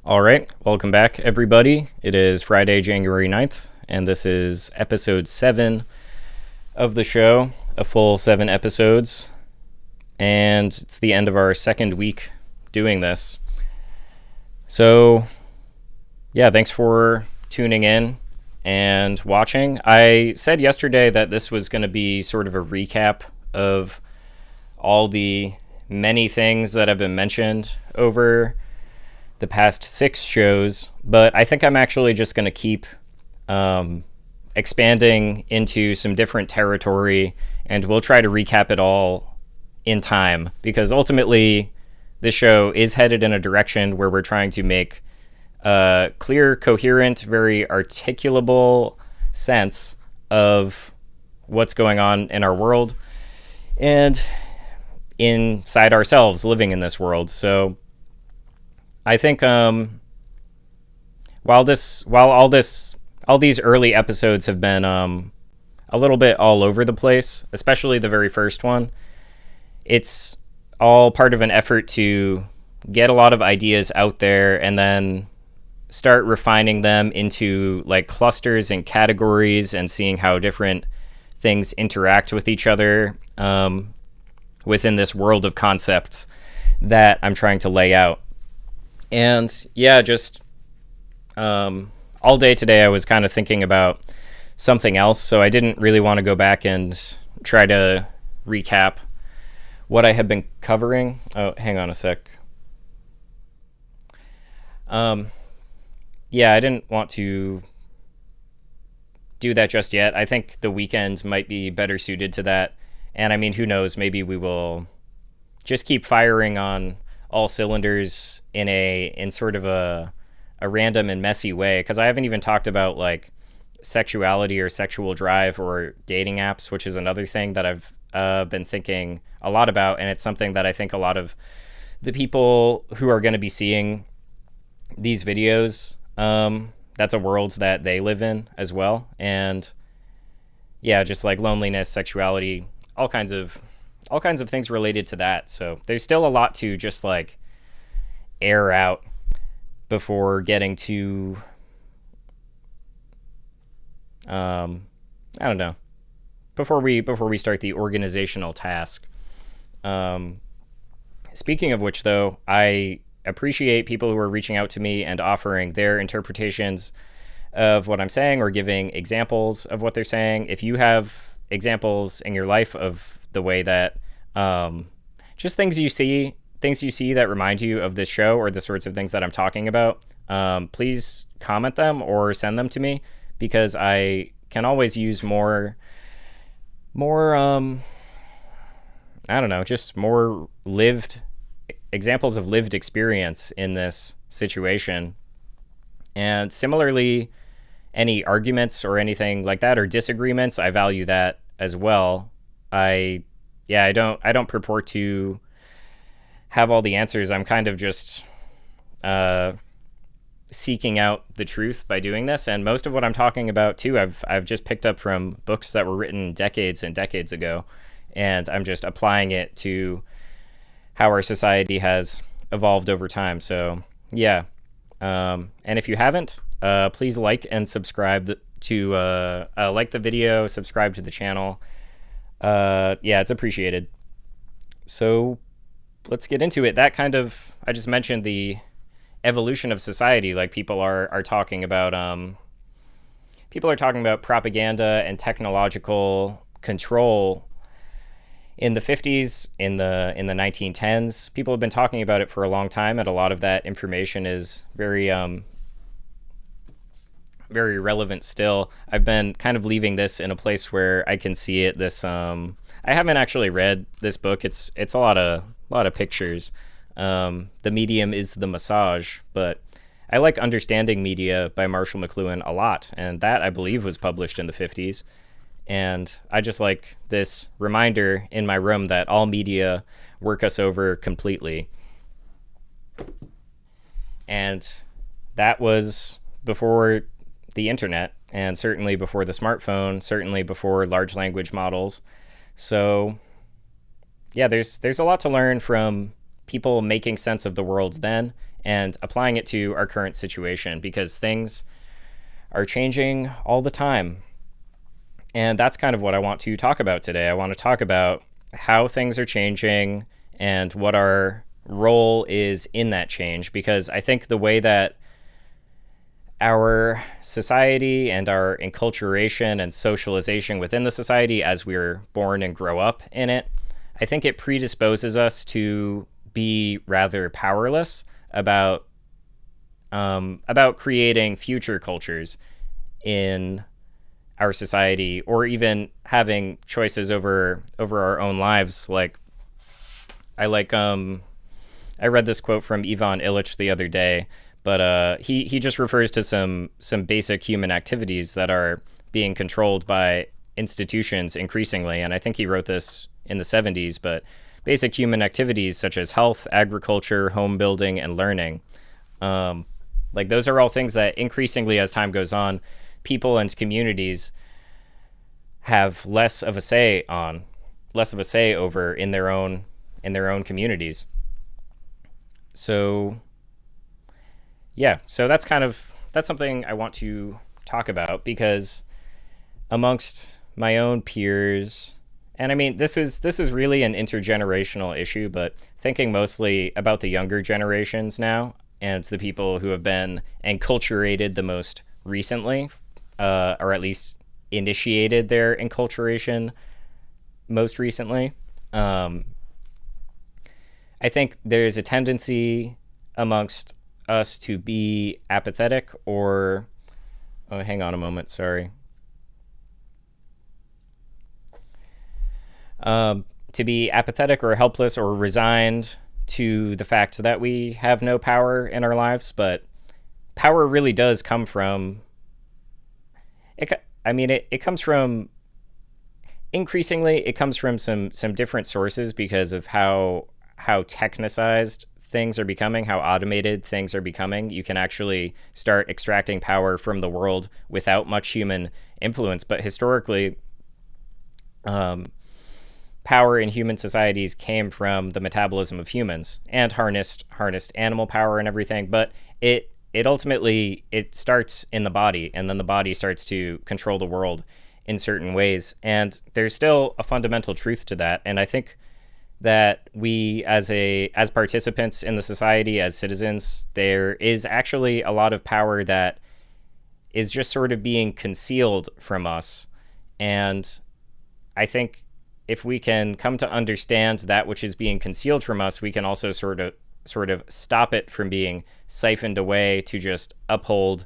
All right, welcome back, everybody. It is Friday, January 9th, and this is episode 7 of the show, a full 7 episodes, and it's the end of our second week doing this. So, yeah, thanks for tuning in and watching. I said yesterday that this was going to be sort of a recap of all the many things that have been mentioned over the past 6 shows, but I think I'm actually just going to keep expanding into some different territory, and we'll try to recap it all in time, because ultimately this show is headed in a direction where we're trying to make a clear, coherent, very articulable sense of what's going on in our world and inside ourselves living in this world. So I think while all these early episodes have been a little bit all over the place, especially the very first one, it's all part of an effort to get a lot of ideas out there and then start refining them into like clusters and categories and seeing how different things interact with each other within this world of concepts that I'm trying to lay out. And yeah, just all day today I was kind of thinking about something else, so I didn't really want to go back and try to recap what I have been covering. Oh, hang on a sec. Yeah, I didn't want to do that just yet. I think the weekend might be better suited to that. And I mean, who knows, maybe we will just keep firing on all cylinders in sort of a random and messy way, because I haven't even talked about like sexuality or sexual drive or dating apps, which is another thing that I've been thinking a lot about, and it's something that I think a lot of the people who are going to be seeing these videos, that's a world that they live in as well. And yeah, just like loneliness, sexuality, all kinds of things related to that. So there's still a lot to just like air out before getting to I don't know, before we start the organizational task. Speaking of which, though, I appreciate people who are reaching out to me and offering their interpretations of what I'm saying or giving examples of what they're saying. If you have examples in your life of the way that just things you see that remind you of this show or the sorts of things that I'm talking about, please comment them or send them to me, because I can always use more I don't know, just more lived examples of lived experience in this situation. And similarly, any arguments or anything like that or disagreements, I value that as well. I don't purport to have all the answers. I'm kind of just seeking out the truth by doing this, and most of what I'm talking about too, I've just picked up from books that were written decades and decades ago, and I'm just applying it to how our society has evolved over time. So yeah, and if you haven't, please like and subscribe to like the video, subscribe to the channel. Yeah, it's appreciated. So let's get into it. I just mentioned the evolution of society. Like people are talking about propaganda and technological control in the 50s, in the 1910s. People have been talking about it for a long time, and a lot of that information is very very relevant still. I've been kind of leaving this in a place where I can see it. I haven't actually read this book. It's a lot of pictures. The medium is the massage, but I like Understanding Media by Marshall McLuhan a lot, and that I believe was published in the 50s. And I just like this reminder in my room that all media work us over completely. And that was before the internet, and certainly before the smartphone, certainly before large language models. So yeah, there's a lot to learn from people making sense of the world then and applying it to our current situation, because things are changing all the time. And that's kind of what I want to talk about today. I want to talk about how things are changing and what our role is in that change, because I think the way that our society and our enculturation and socialization within the society as we're born and grow up in it, I think it predisposes us to be rather powerless about creating future cultures in our society, or even having choices over our own lives. Like I read this quote from Ivan Illich the other day, but he just refers to some basic human activities that are being controlled by institutions increasingly, and I think he wrote this in the 70s, but basic human activities such as health, agriculture, home building, and learning. Like those are all things that increasingly as time goes on, people and communities have less of a say over in their own communities. So yeah, so that's something I want to talk about, because amongst my own peers, and I mean this is really an intergenerational issue, but thinking mostly about the younger generations now and the people who have been enculturated the most recently, or at least initiated their enculturation most recently. I think there's a tendency amongst us to be apathetic, or hang on a moment, sorry. To be apathetic or helpless or resigned to the fact that we have no power in our lives. But power really does come from it. I mean, it comes from, increasingly it comes from some different sources, because of how technicized things are becoming, how automated things are becoming. You can actually start extracting power from the world without much human influence. But historically, power in human societies came from the metabolism of humans and harnessed animal power and everything. But it ultimately starts in the body, and then the body starts to control the world in certain ways. And there's still a fundamental truth to that. And I think that we as participants in the society, as citizens, there is actually a lot of power that is just sort of being concealed from us. And I think if we can come to understand that which is being concealed from us, we can also sort of stop it from being siphoned away to just uphold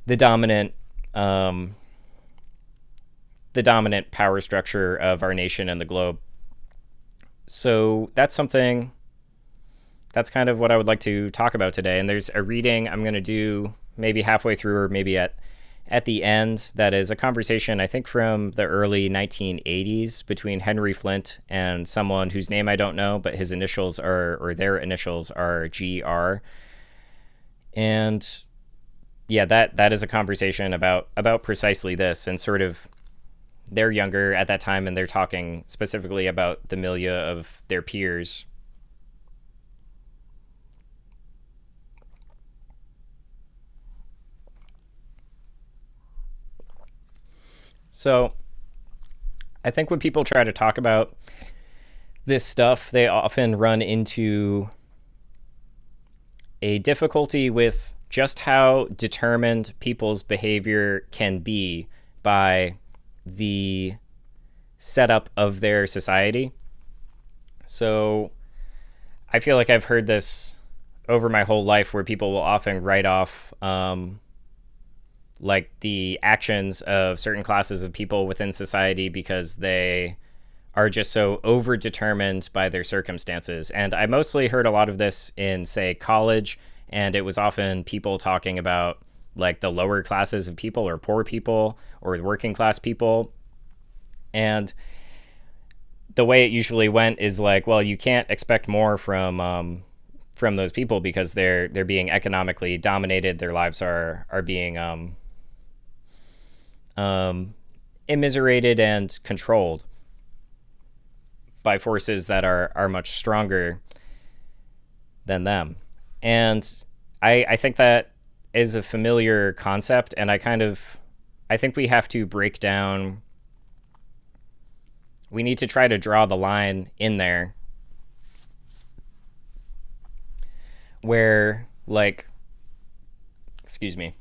the dominant power structure of our nation and the globe. So that's kind of what I would like to talk about today. And there's a reading I'm going to do maybe halfway through, or maybe at the end, that is a conversation, I think, from the early 1980s between Henry Flynt and someone whose name I don't know, but his initials or their initials are GR. And yeah, that is a conversation about precisely this, and sort of, they're younger at that time, and they're talking specifically about the milieu of their peers. So I think when people try to talk about this stuff, they often run into a difficulty with just how determined people's behavior can be by the setup of their society. So I feel like I've heard this over my whole life, where people will often write off like the actions of certain classes of people within society because they are just so overdetermined by their circumstances. And I mostly heard a lot of this in, say, college, and it was often people talking about like the lower classes of people, or poor people, or working class people. And the way it usually went is like, well, you can't expect more from those people because they're being economically dominated. Their lives are being immiserated and controlled by forces that are much stronger than them. And I think that is a familiar concept, and I think we have to break down, we need to try to draw the line in there where, like, excuse me,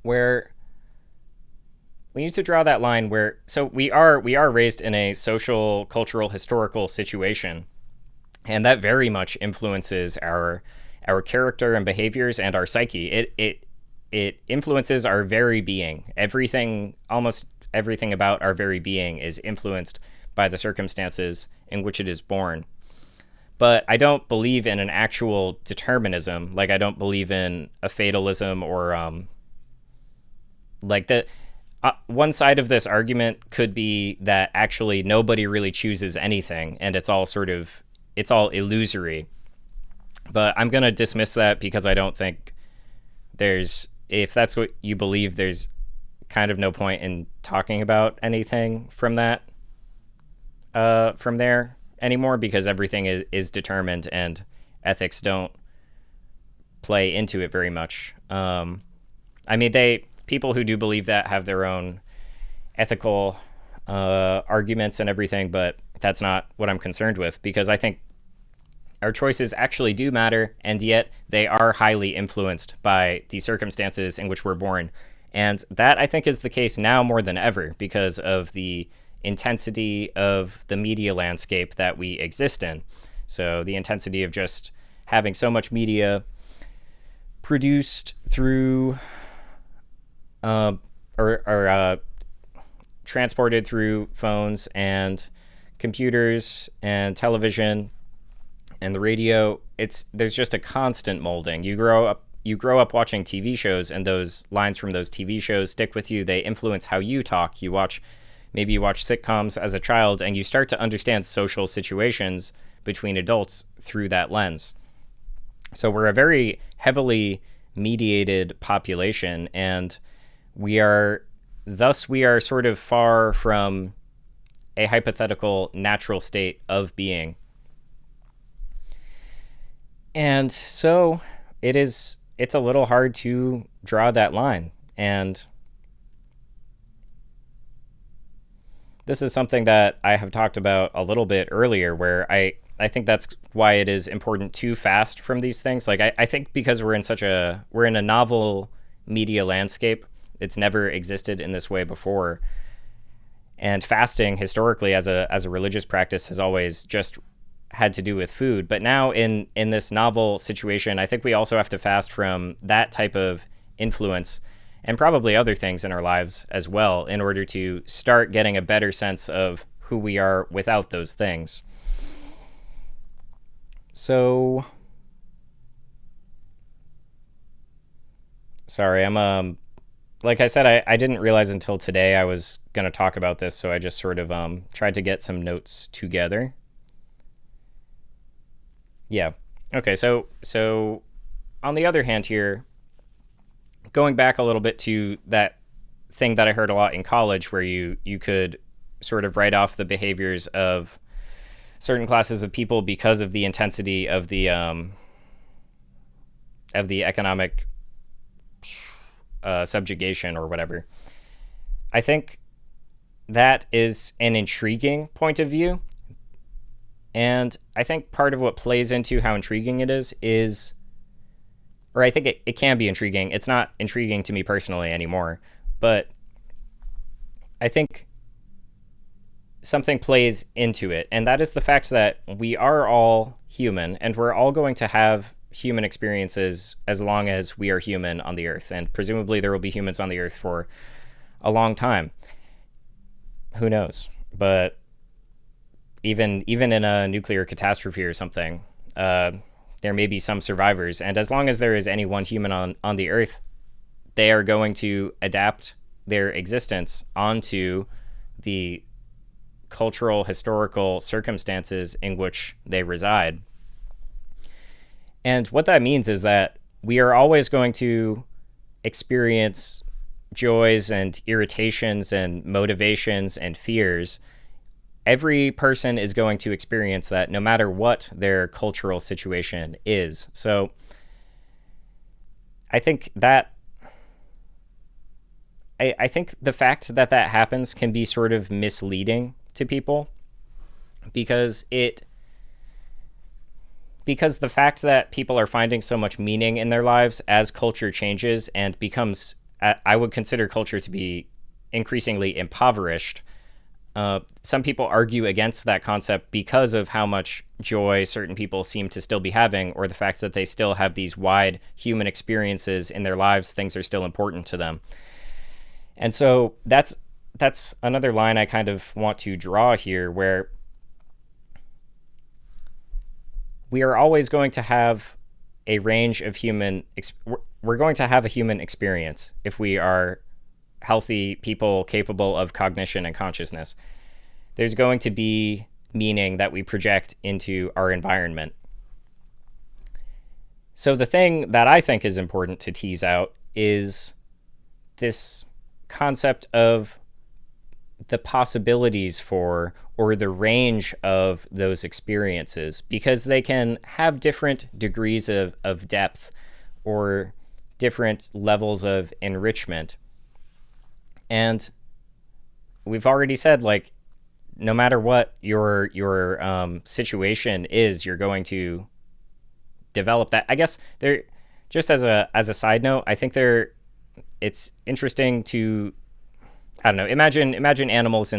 where we need to draw that line where, so we are raised in a social, cultural, historical situation, and that very much influences our character and behaviors and our psyche. It influences our very being. Almost everything about our very being is influenced by the circumstances in which it is born. But I don't believe in an actual determinism. Like, I don't believe in a fatalism or like the one side of this argument could be that actually nobody really chooses anything, and it's all illusory. But I'm going to dismiss that because I don't think if that's what you believe, there's kind of no point in talking about anything from there anymore, because everything is determined and ethics don't play into it very much. I mean, people who do believe that have their own ethical arguments and everything, but that's not what I'm concerned with, because I think our choices actually do matter, and yet they are highly influenced by the circumstances in which we're born. And that, I think, is the case now more than ever because of the intensity of the media landscape that we exist in. So the intensity of just having so much media produced through or transported through phones and computers and television and the radio. There's just a constant molding. You grow up watching TV shows, and those lines from those TV shows stick with you. They influence how you talk. Maybe you watch sitcoms as a child, and you start to understand social situations between adults through that lens. So we're a very heavily mediated population, and we are sort of far from a hypothetical natural state of being. And so it's a little hard to draw that line. And this is something that I have talked about a little bit earlier, where I think that's why it is important to fast from these things. Like, I think because we're in a novel media landscape, it's never existed in this way before. And fasting historically as a religious practice has always just had to do with food. But now in this novel situation, I think we also have to fast from that type of influence and probably other things in our lives as well, in order to start getting a better sense of who we are without those things. So, sorry, I'm like I said, I didn't realize until today I was going to talk about this, so I just sort of tried to get some notes together. Yeah. Okay, so on the other hand here, going back a little bit to that thing that I heard a lot in college, where you could sort of write off the behaviors of certain classes of people because of the intensity of the economic subjugation or whatever. I think that is an intriguing point of view. And I think part of what plays into how intriguing it is, or I think it can be intriguing. It's not intriguing to me personally anymore, but I think something plays into it, and that is the fact that we are all human, and we're all going to have human experiences as long as we are human on the earth, and presumably there will be humans on the earth for a long time. Who knows? But even in a nuclear catastrophe or something, there may be some survivors, and as long as there is any one human on the earth, they are going to adapt their existence onto the cultural, historical circumstances in which they reside. And what that means is that we are always going to experience joys and irritations and motivations and fears. Every person is going to experience that no matter what their cultural situation is. So I think that I think the fact that that happens can be sort of misleading to people because the fact that people are finding so much meaning in their lives as culture changes and becomes, I would consider culture to be increasingly impoverished. Some people argue against that concept because of how much joy certain people seem to still be having, or the fact that they still have these wide human experiences in their lives. Things are still important to them. And so that's another line I kind of want to draw here, where we are always going to have a range of we're going to have a human experience if we are healthy people capable of cognition and consciousness. There's going to be meaning that we project into our environment. So the thing that I think is important to tease out is this concept of the possibilities for, or the range of those experiences, because they can have different degrees of depth or different levels of enrichment. And we've already said, like, no matter what your situation is, you're going to develop that. I guess there, just as a side note, I think it's interesting to, I don't know, imagine animals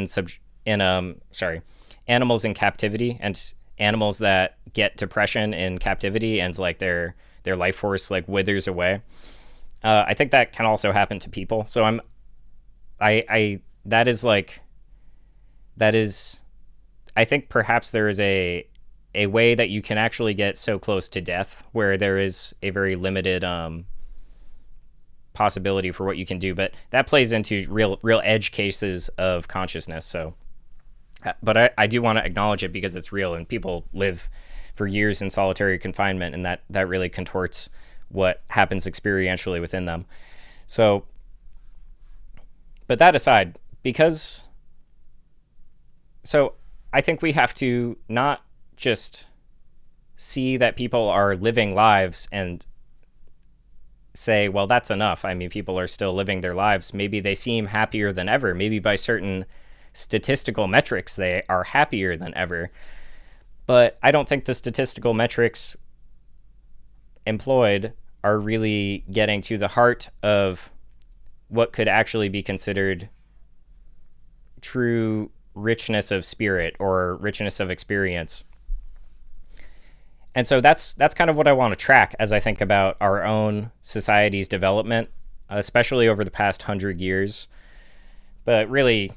animals in captivity, and animals that get depression in captivity and like their life force like withers away. I think that can also happen to people. So I think perhaps there is a way that you can actually get so close to death where there is a very limited possibility for what you can do, but that plays into real edge cases of consciousness. So, but I do want to acknowledge it because it's real, and people live for years in solitary confinement, and that really contorts what happens experientially within them. So, but that aside, so I think we have to not just see that people are living lives and say, well, that's enough. I mean, people are still living their lives. Maybe they seem happier than ever. Maybe by certain statistical metrics, they are happier than ever. But I don't think the statistical metrics employed are really getting to the heart of what could actually be considered true richness of spirit or richness of experience. And so that's kind of what I want to track as I think about our own society's development, especially over the past 100 years. But really,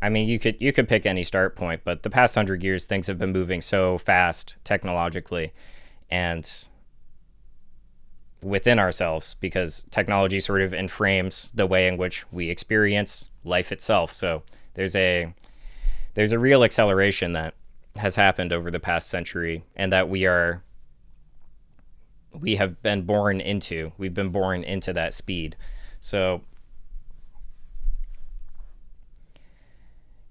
I mean, you could pick any start point, but the past 100 years, things have been moving so fast technologically and within ourselves, because technology sort of enframes the way in which we experience life itself. So there's a real acceleration that has happened over the past century, and that we have been born into. We've been born into that speed. So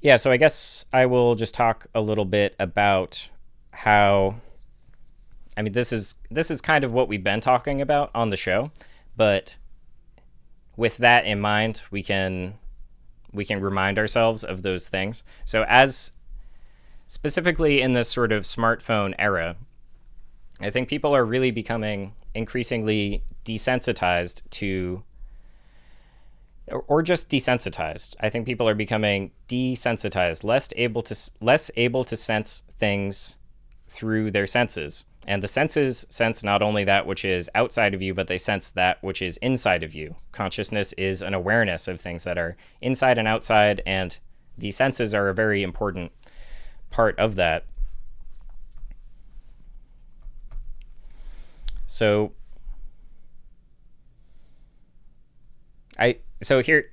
yeah, so I guess I will just talk a little bit about how, I mean, this is kind of what we've been talking about on the show, but with that in mind, we can remind ourselves of those things. So specifically in this sort of smartphone era, I think people are really becoming increasingly desensitized to, or just desensitized. I think people are becoming desensitized, less able to sense things through their senses. And the senses sense not only that which is outside of you, but they sense that which is inside of you. Consciousness is an awareness of things that are inside and outside, and the senses are a very important part of that. So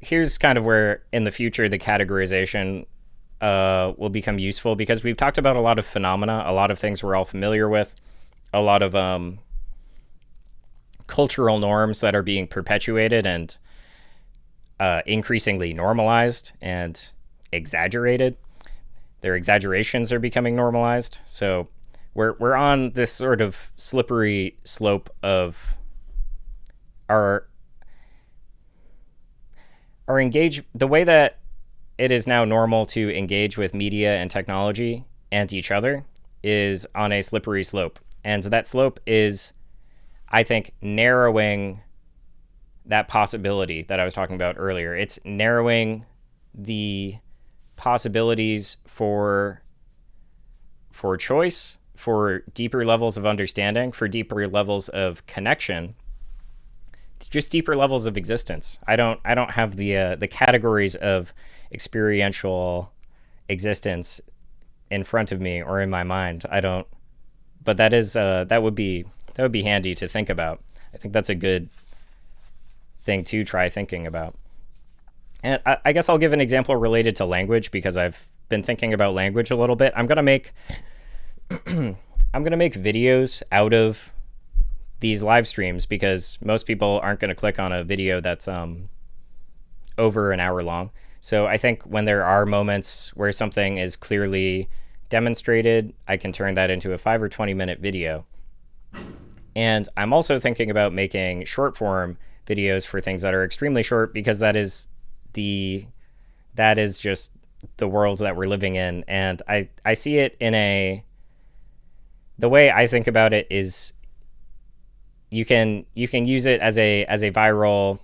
here's kind of where in the future the categorization will become useful, because we've talked about a lot of phenomena, a lot of things we're all familiar with, a lot of cultural norms that are being perpetuated and increasingly normalized and exaggerated. Their exaggerations are becoming normalized. So we're on this sort of slippery slope of our the way that it is now normal to engage with media and technology and each other is on a slippery slope. And that slope is, I think, narrowing that possibility that I was talking about earlier. It's narrowing the possibilities for choice, for deeper levels of understanding, for deeper levels of connection, just deeper levels of existence. I don't have the categories of experiential existence in front of me or in my mind. I don't, but that is that would be handy to think about. I think that's a good thing to try thinking about. And I guess I'll give an example related to language, because I've been thinking about language a little bit. I'm gonna make videos out of these live streams, because most people aren't going to click on a video that's over an hour long. So I think when there are moments where something is clearly demonstrated, I can turn that into a 5 or 20 minute video. And I'm also thinking about making short form videos for things that are extremely short, because that is just the world that we're living in. And I see it the way I think about it is, you can use it as a viral,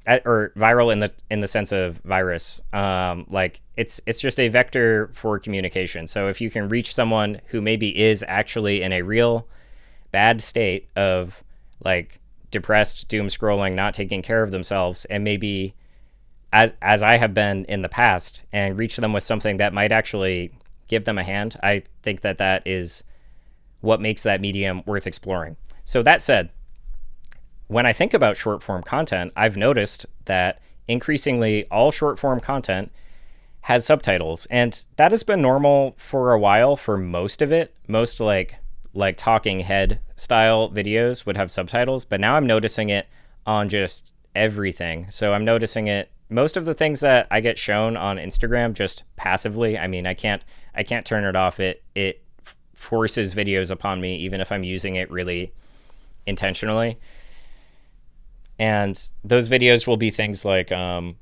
or viral in the sense of virus. Like it's just a vector for communication. So if you can reach someone who maybe is actually in a real bad state of like depressed, doom scrolling, not taking care of themselves, and maybe as I have been in the past, and reach them with something that might actually give them a hand, I think that is what makes that medium worth exploring. So that said, when I think about short form content, I've noticed that increasingly all short form content has subtitles, and that has been normal for a while for most of it. Most like talking head style videos would have subtitles, but now I'm noticing it on just everything. So I'm noticing it, most of the things that I get shown on Instagram just passively. I mean, I can't turn it off. It forces videos upon me, even if I'm using it really intentionally. And those videos will be things like, I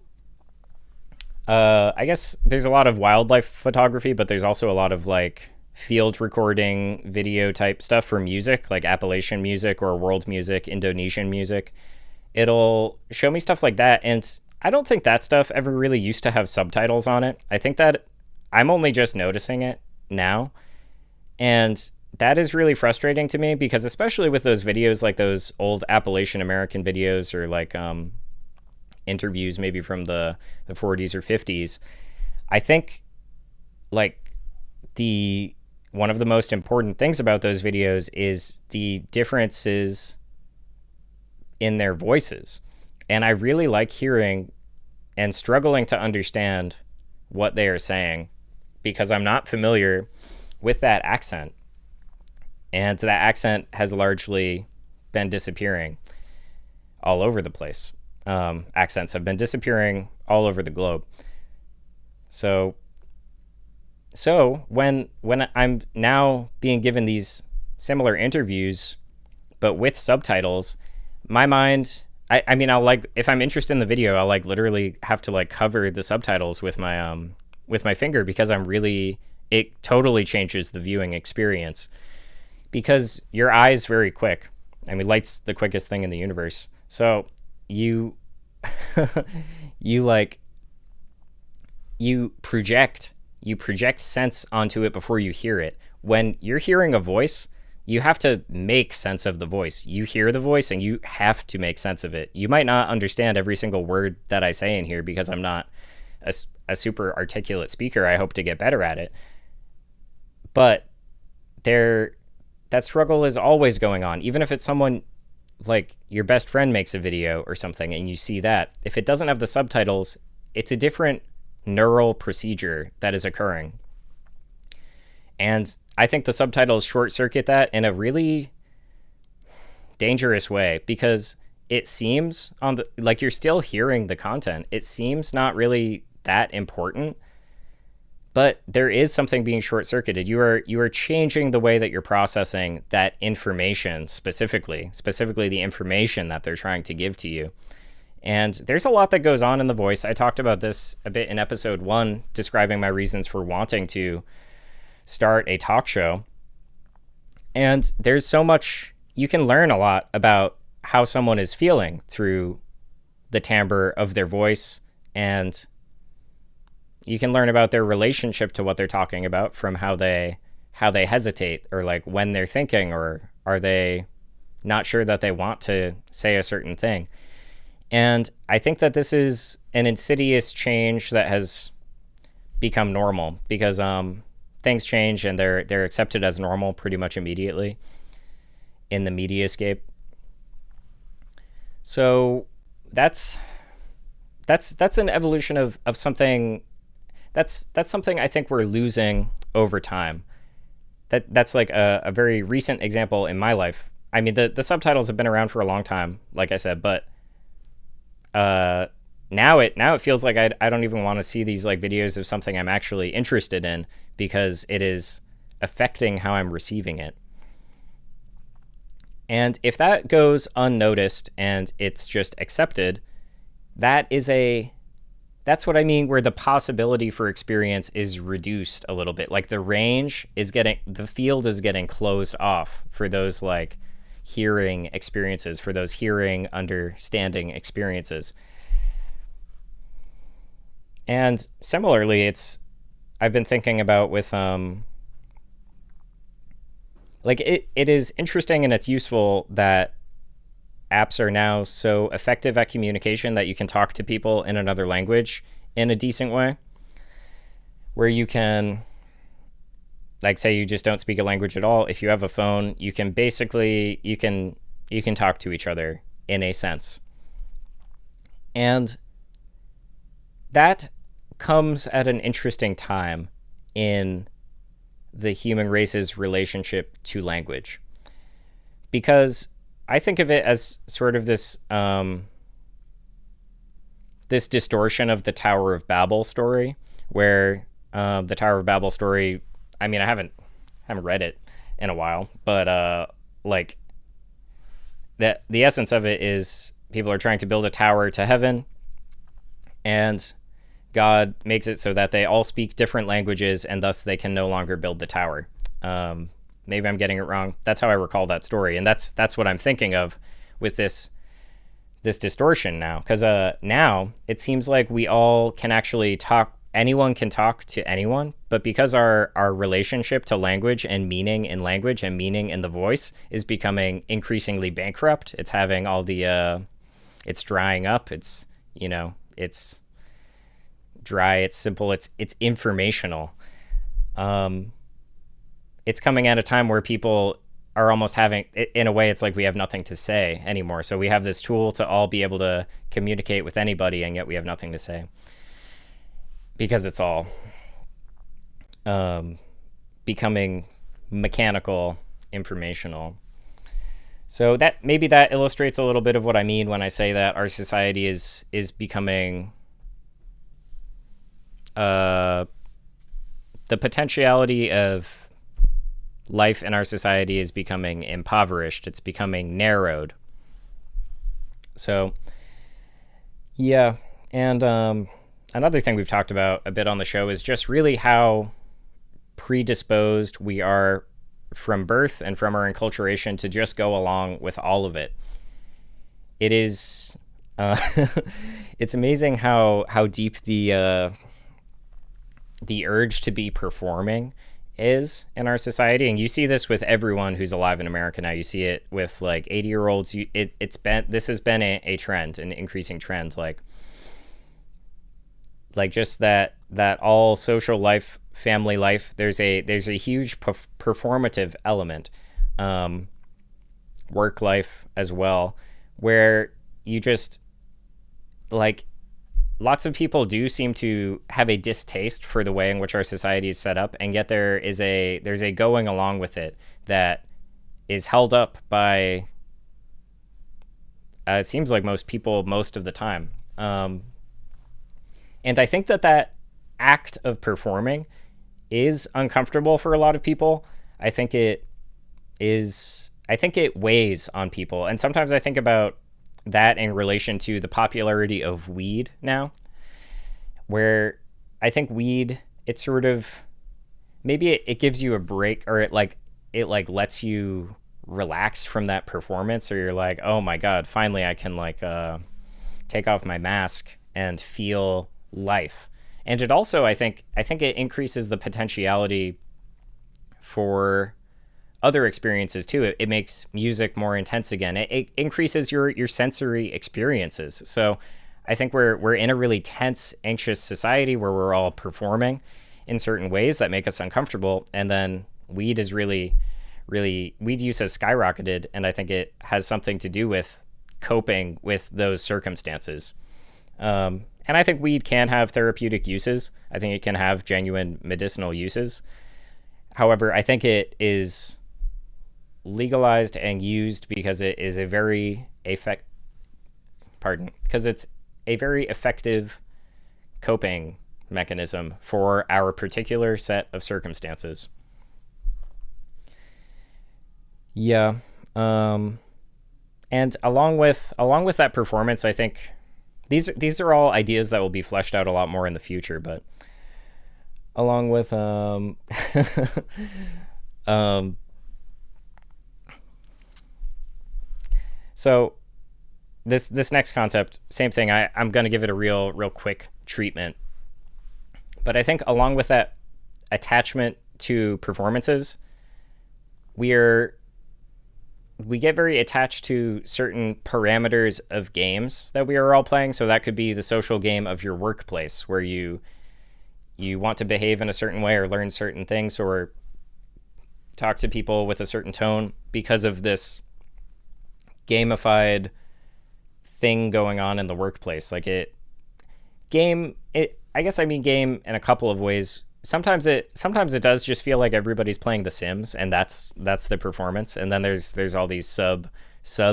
guess there's a lot of wildlife photography, but there's also a lot of like field recording video type stuff for music, like Appalachian music or world music, Indonesian music. It'll show me stuff like that. And I don't think that stuff ever really used to have subtitles on it. I think that I'm only just noticing it now. And that is really frustrating to me, because especially with those videos, like those old Appalachian American videos, or like interviews maybe from the 40s or 50s, I think like one of the most important things about those videos is the differences in their voices. And I really like hearing and struggling to understand what they are saying, because I'm not familiar with that accent. And that accent has largely been disappearing all over the place. Accents have been disappearing all over the globe. So when I'm now being given these similar interviews, but with subtitles, my mind, I mean, I'll like, if I'm interested in the video, I'll like literally have to like cover the subtitles with my finger, because it totally changes the viewing experience. Because your eye's very quick. I mean, light's the quickest thing in the universe. So you project sense onto it before you hear it. When you're hearing a voice, you have to make sense of the voice. You hear the voice and you have to make sense of it. You might not understand every single word that I say in here, because I'm not a super articulate speaker. I hope to get better at it. But that struggle is always going on. Even if it's someone like your best friend makes a video or something and you see that, if it doesn't have the subtitles, it's a different neural procedure that is occurring. And I think the subtitles short circuit that in a really dangerous way, because it seems like you're still hearing the content. It seems not really that important But there is something being short-circuited. You are changing the way that you're processing that information, specifically the information that they're trying to give to you. And there's a lot that goes on in the voice. I talked about this a bit in episode 1, describing my reasons for wanting to start a talk show. And there's so much, you can learn a lot about how someone is feeling through the timbre of their voice, and you can learn about their relationship to what they're talking about from how they hesitate, or like when they're thinking, or are they not sure that they want to say a certain thing. And I think that this is an insidious change that has become normal, because things change and they're accepted as normal pretty much immediately in the mediascape. So that's an evolution of something that's something I think we're losing over time. That's like a very recent example in my life. I mean, the subtitles have been around for a long time, like I said, but now it feels like I don't even want to see these like videos of something I'm actually interested in, because it is affecting how I'm receiving it. And if that goes unnoticed and it's just accepted, that's what I mean, where the possibility for experience is reduced a little bit. Like the field is getting closed off for those like hearing experiences, for those hearing, understanding experiences. And similarly, I've been thinking about with like it is interesting and it's useful that apps are now so effective at communication that you can talk to people in another language in a decent way, where you can, like, say you just don't speak a language at all. If you have a phone, you can basically, you can talk to each other in a sense. And that comes at an interesting time in the human race's relationship to language, because I think of it as sort of this this distortion of the Tower of Babel story, where the Tower of Babel story, I mean, I haven't read it in a while, but like that the essence of it is people are trying to build a tower to heaven, and God makes it so that they all speak different languages, and thus they can no longer build the tower. Maybe I'm getting it wrong. That's how I recall that story, and that's what I'm thinking of with this distortion now, because now it seems like we all can actually talk. Anyone can talk to anyone, but because our relationship to language and meaning in language and meaning in the voice is becoming increasingly bankrupt, it's having all the it's drying up. It's dry. It's simple. It's informational. It's coming at a time where people are almost having, in a way, it's like we have nothing to say anymore. So we have this tool to all be able to communicate with anybody, and yet we have nothing to say, because it's all becoming mechanical, informational. So maybe that illustrates a little bit of what I mean when I say that our society is becoming the potentiality of life in our society is becoming impoverished. It's becoming narrowed. So, yeah. And another thing we've talked about a bit on the show is just really how predisposed we are from birth and from our enculturation to just go along with all of it. It is, it's amazing how deep the urge to be performing is in our society. And you see this with everyone who's alive in America now. You see it with like 80-year-olds. This has been a trend, an increasing trend, like just that all social life, family life, there's a huge performative element, work life as well, where you just, like, lots of people do seem to have a distaste for the way in which our society is set up, and yet there's a going along with it that is held up by it seems like most people most of the time. And I think that act of performing is uncomfortable for a lot of people. I think it is, I think it weighs on people. And sometimes I think about that in relation to the popularity of weed now, where I think weed, it sort of, maybe it gives you a break, or it like lets you relax from that performance, or you're like, oh my God, finally I can like take off my mask and feel life. And it also, I think it increases the potentiality for other experiences too. It makes music more intense again. It increases your sensory experiences. So I think we're in a really tense, anxious society where we're all performing in certain ways that make us uncomfortable. And then weed is really, weed use has skyrocketed. And I think it has something to do with coping with those circumstances. And I think weed can have therapeutic uses. I think it can have genuine medicinal uses. However, I think it is legalized and used because it is a very because it's a very effective coping mechanism for our particular set of circumstances. Yeah. And along with that performance, I think these are all ideas that will be fleshed out a lot more in the future, but along with so this next concept, same thing. I'm going to give it a real quick treatment. But I think along with that attachment to performances, we get very attached to certain parameters of games that we are all playing. So that could be the social game of your workplace, where you want to behave in a certain way or learn certain things or talk to people with a certain tone because of this gamified thing going on in the workplace. Like I guess I mean game in a couple of ways. Sometimes it does just feel like everybody's playing The Sims, and that's the performance. And then there's all these sub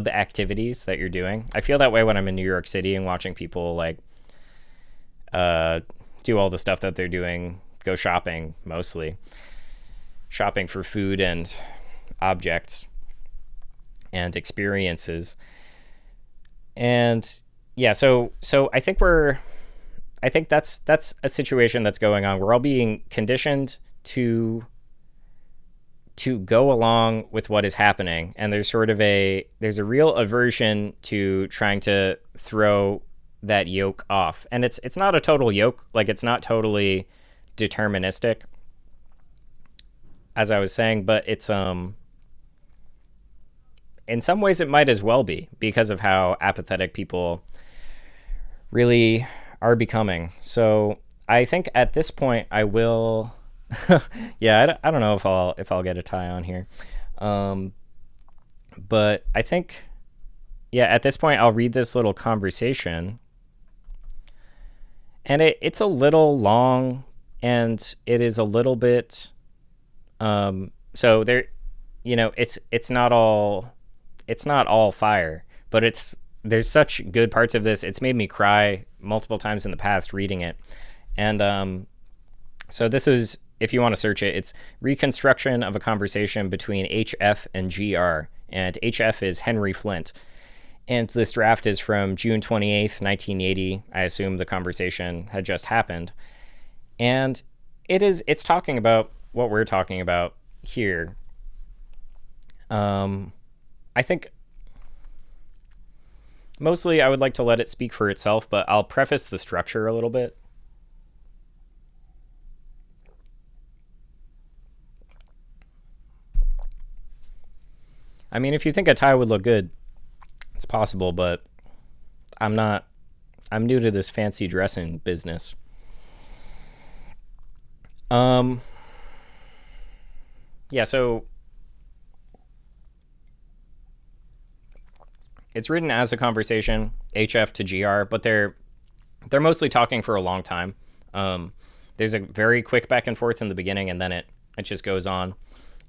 activities that you're doing. I feel that way when I'm in New York City and watching people like do all the stuff that they're doing, go shopping, mostly shopping for food and objects and experiences. And yeah, so I think that's a situation that's going on. We're all being conditioned to go along with what is happening, and there's a real aversion to trying to throw that yoke off. And it's not a total yoke, like it's not totally deterministic, as I was saying, but it's in some ways it might as well be, because of how apathetic people really are becoming. So I think at this point I will yeah, I don't know if I'll get a tie on here, but I think, yeah, at this point I'll read this little conversation, and it's a little long, and it is a little bit so there, it's not all fire, but there's such good parts of this. It's made me cry multiple times in the past reading it. And so this is, if you want to search it, it's Reconstruction of a Conversation Between HF and GR. And HF is Henry Flynt. And this draft is from June 28th, 1980. I assume the conversation had just happened. And it's talking about what we're talking about here. I think mostly I would like to let it speak for itself, but I'll preface the structure a little bit. I mean, if you think a tie would look good, it's possible, but I'm new to this fancy dressing business. Yeah, so it's written as a conversation, HF to GR, but they're mostly talking for a long time. There's a very quick back and forth in the beginning, and then it just goes on.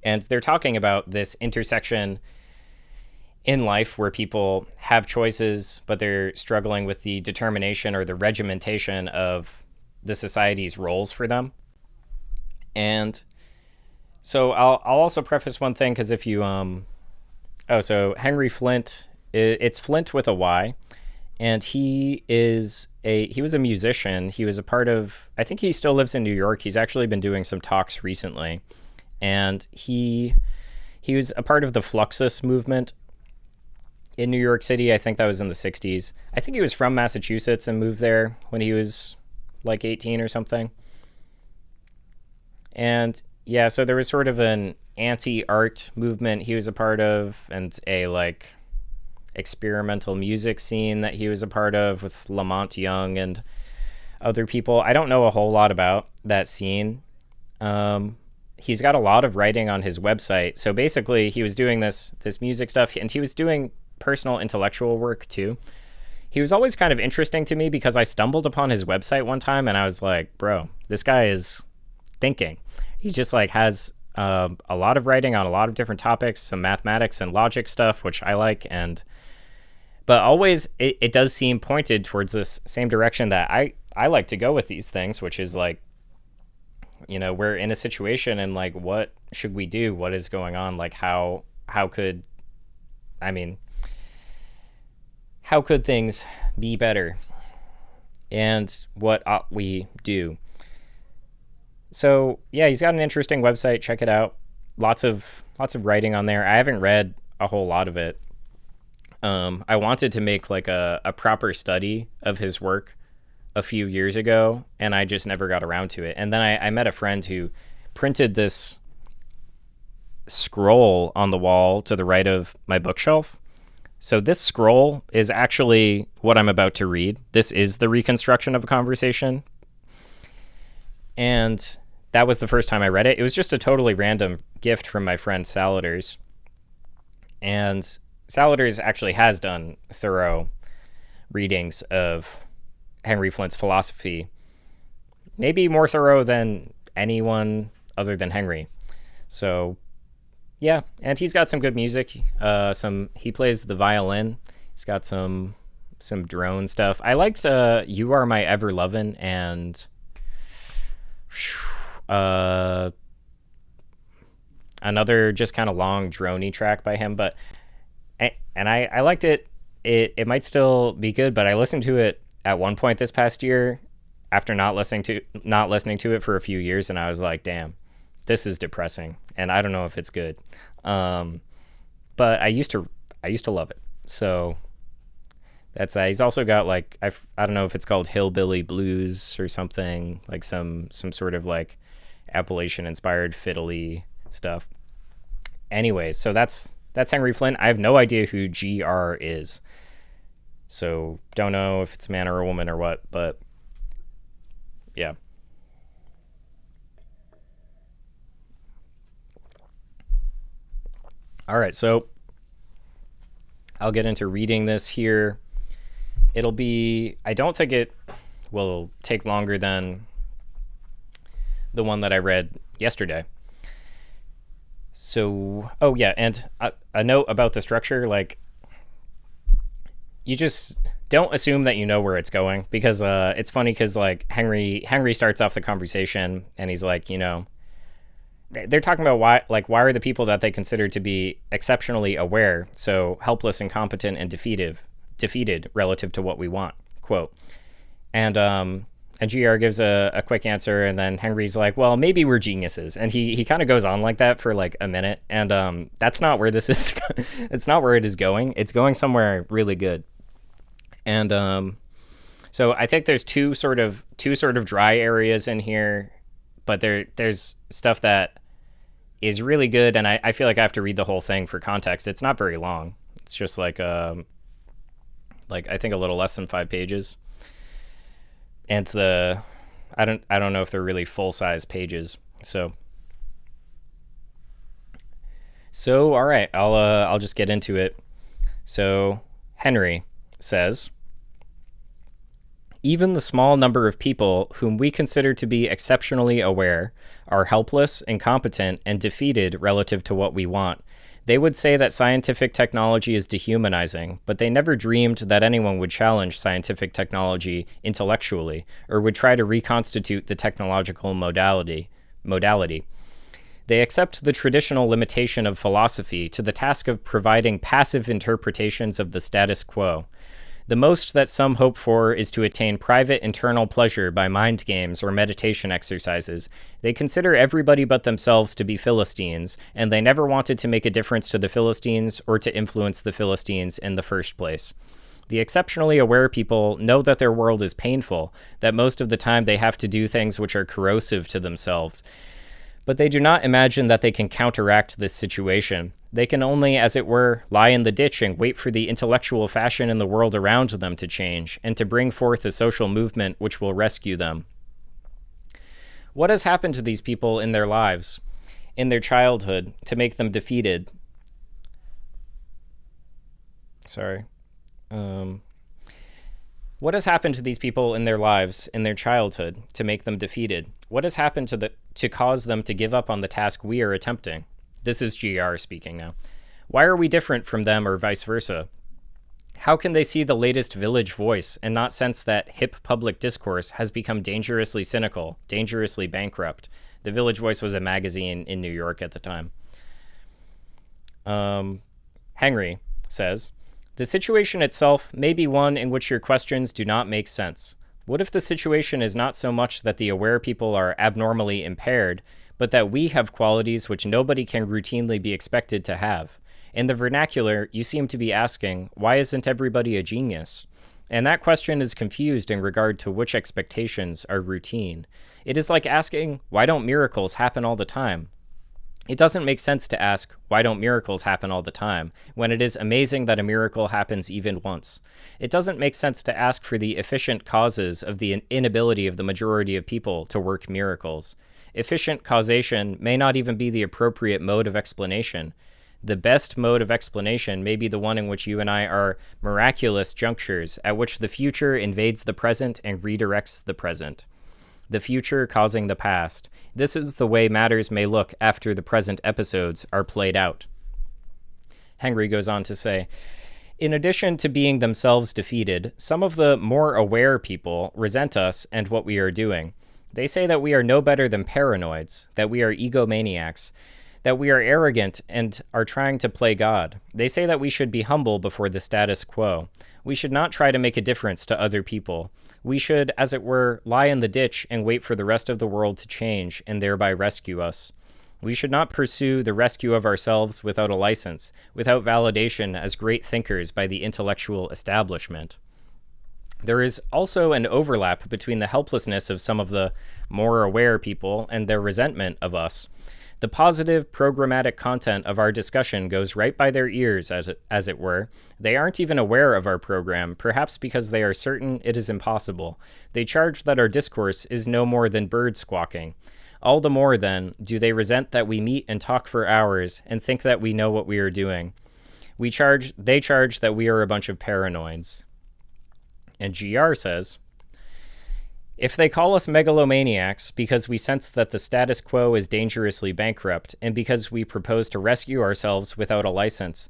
And they're talking about this intersection in life where people have choices, but they're struggling with the determination or the regimentation of the society's roles for them. And so I'll also preface one thing, because if you so Henry Flynt, it's Flynt with a Y, and he was a musician. He was a part of, I think he still lives in New York. He's actually been doing some talks recently, and he was a part of the Fluxus movement in New York City. I think that was in the 60s. I think he was from Massachusetts and moved there when he was like 18 or something. And yeah, so there was sort of an anti-art movement he was a part of, and a like experimental music scene that he was a part of with Lamont Young and other people. I don't know a whole lot about that scene. He's got a lot of writing on his website. So basically, he was doing this music stuff, and he was doing personal intellectual work too. He was always kind of interesting to me because I stumbled upon his website one time and I was like, bro, this guy is thinking. He just like has a lot of writing on a lot of different topics, some mathematics and logic stuff, which I like. But always it does seem pointed towards this same direction that I like to go with these things, which is like, we're in a situation and like, what should we do? What is going on? Like how could things be better? And what ought we do? So yeah, he's got an interesting website. Check it out. Lots of writing on there. I haven't read a whole lot of it. I wanted to make like a proper study of his work a few years ago, and I just never got around to it. And then I met a friend who printed this scroll on the wall to the right of my bookshelf. So this scroll is actually what I'm about to read. This is the reconstruction of a conversation. And that was the first time I read it. It was just a totally random gift from my friend Salaters. And Salaters actually has done thorough readings of Henry Flynt's philosophy, maybe more thorough than anyone other than Henry. So yeah, and he's got some good music. He plays the violin. He's got some drone stuff. I liked "You Are My Ever Lovin'" and another just kind of long droney track by him. I liked it. It might still be good, but I listened to it at one point this past year after not listening to it for a few years, and I was like, damn, this is depressing, and I don't know if it's good. But I used to love it. So that's that. He's also got like, I don't know if it's called Hillbilly Blues or something, like some sort of like Appalachian inspired fiddly stuff. Anyways, so that's Henry Flynt. I have no idea who GR is. So don't know if it's a man or a woman or what, but yeah. All right, so I'll get into reading this here. I don't think it will take longer than the one that I read yesterday. So, oh yeah, and a note about the structure, like, you just don't assume that you know where it's going, because it's funny because like Henry starts off the conversation and he's like, they're talking about why are the people that they consider to be exceptionally aware so helpless, incompetent, and defeated relative to what we want, quote. And GR gives a quick answer, and then Henry's like, well, maybe we're geniuses. And he kind of goes on like that for like a minute, and that's not where this is. It's not where it is going. It's going somewhere really good. And so I think there's two sort of dry areas in here, but there's stuff that is really good, and I feel like I have to read the whole thing for context. It's not very long. It's just like I think a little less than 5 pages. And I don't know if they're really full-size pages. So all right, I'll just get into it. So Henry says, even the small number of people whom we consider to be exceptionally aware are helpless, incompetent, and defeated relative to what we want. They would say that scientific technology is dehumanizing, but they never dreamed that anyone would challenge scientific technology intellectually or would try to reconstitute the technological modality. modality. They accept the traditional limitation of philosophy to the task of providing passive interpretations of the status quo. The most that some hope for is to attain private internal pleasure by mind games or meditation exercises. They consider everybody but themselves to be Philistines, and they never wanted to make a difference to the Philistines or to influence the Philistines in the first place. The exceptionally aware people know that their world is painful, that most of the time they have to do things which are corrosive to themselves. But they do not imagine that they can counteract this situation. They can only, as it were, lie in the ditch and wait for the intellectual fashion in the world around them to change, and to bring forth a social movement which will rescue them. What has happened to these people in their lives, in their childhood, to make them defeated? What has happened to these people in their lives, in their childhood, to make them defeated? What has happened to cause them to give up on the task we are attempting? This is GR speaking now. Why are we different from them or vice versa? How can they see the latest village voice and not sense that hip public discourse has become dangerously cynical, dangerously bankrupt? The Village Voice was a magazine in New York at the time. Henry says, the situation itself may be one in which your questions do not make sense. What if the situation is not so much that the aware people are abnormally impaired, but that we have qualities which nobody can routinely be expected to have? In the vernacular, you seem to be asking, why isn't everybody a genius? And that question is confused in regard to which expectations are routine. It is like asking, why don't miracles happen all the time? It doesn't make sense to ask, why don't miracles happen all the time, when it is amazing that a miracle happens even once. It doesn't make sense to ask for the efficient causes of the inability of the majority of people to work miracles. Efficient causation may not even be the appropriate mode of explanation. The best mode of explanation may be the one in which you and I are miraculous junctures at which the future invades the present and redirects the present. The future causing the past. This is the way matters may look after the present episodes are played out. Henry goes on to say, in addition to being themselves defeated, some of the more aware people resent us and what we are doing. They say that we are no better than paranoids, that we are egomaniacs, that we are arrogant and are trying to play God. They say that we should be humble before the status quo. We should not try to make a difference to other people. We should, as it were, lie in the ditch and wait for the rest of the world to change and thereby rescue us. We should not pursue the rescue of ourselves without a license, without validation as great thinkers by the intellectual establishment. There is also an overlap between the helplessness of some of the more aware people and their resentment of us. The positive, programmatic content of our discussion goes right by their ears, as it were. They aren't even aware of our program, perhaps because they are certain it is impossible. They charge that our discourse is no more than bird squawking. All the more, then, do they resent that we meet and talk for hours and think that we know what we are doing. They charge that we are a bunch of paranoids. And GR says, if they call us megalomaniacs because we sense that the status quo is dangerously bankrupt and because we propose to rescue ourselves without a license,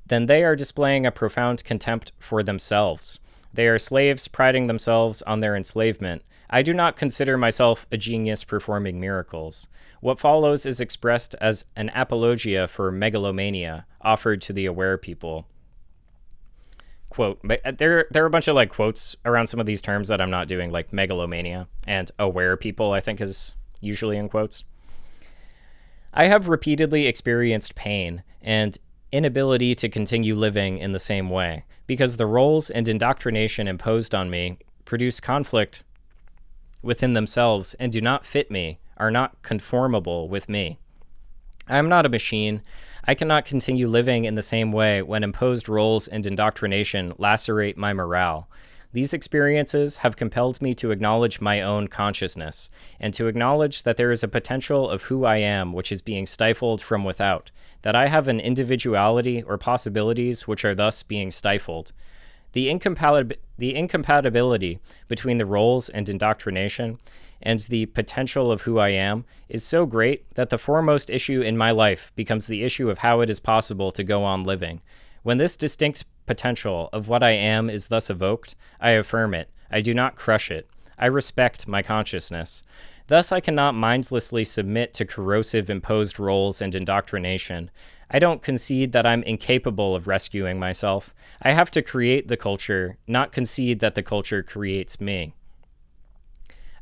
then they are displaying a profound contempt for themselves. They are slaves priding themselves on their enslavement. I do not consider myself a genius performing miracles. What follows is expressed as an apologia for megalomania offered to the aware people. Quote, there are a bunch of like quotes around some of these terms that I'm not doing, like megalomania and aware people, I think is usually in quotes. I have repeatedly experienced pain and inability to continue living in the same way because the roles and indoctrination imposed on me produce conflict within themselves and do not fit me, are not conformable with me. I am not a machine. I cannot continue living in the same way when imposed roles and indoctrination lacerate my morale. These experiences have compelled me to acknowledge my own consciousness, and to acknowledge that there is a potential of who I am which is being stifled from without, that I have an individuality or possibilities which are thus being stifled. The incompatibility between the roles and indoctrination and the potential of who I am is so great that the foremost issue in my life becomes the issue of how it is possible to go on living. When this distinct potential of what I am is thus evoked, I affirm it. I do not crush it. I respect my consciousness. Thus, I cannot mindlessly submit to corrosive imposed roles and indoctrination. I don't concede that I'm incapable of rescuing myself. I have to create the culture, not concede that the culture creates me.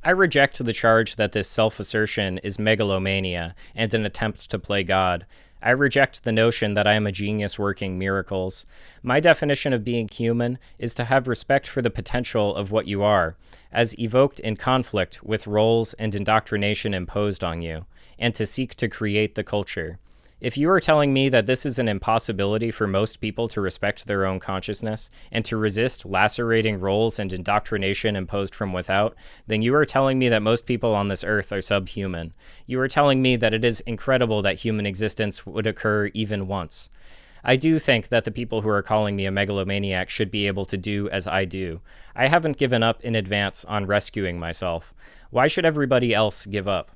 I reject the charge that this self-assertion is megalomania and an attempt to play God. I reject the notion that I am a genius working miracles. My definition of being human is to have respect for the potential of what you are, as evoked in conflict with roles and indoctrination imposed on you, and to seek to create the culture. If you are telling me that this is an impossibility for most people to respect their own consciousness and to resist lacerating roles and indoctrination imposed from without, then you are telling me that most people on this earth are subhuman. You are telling me that it is incredible that human existence would occur even once. I do think that the people who are calling me a megalomaniac should be able to do as I do. I haven't given up in advance on rescuing myself. Why should everybody else give up?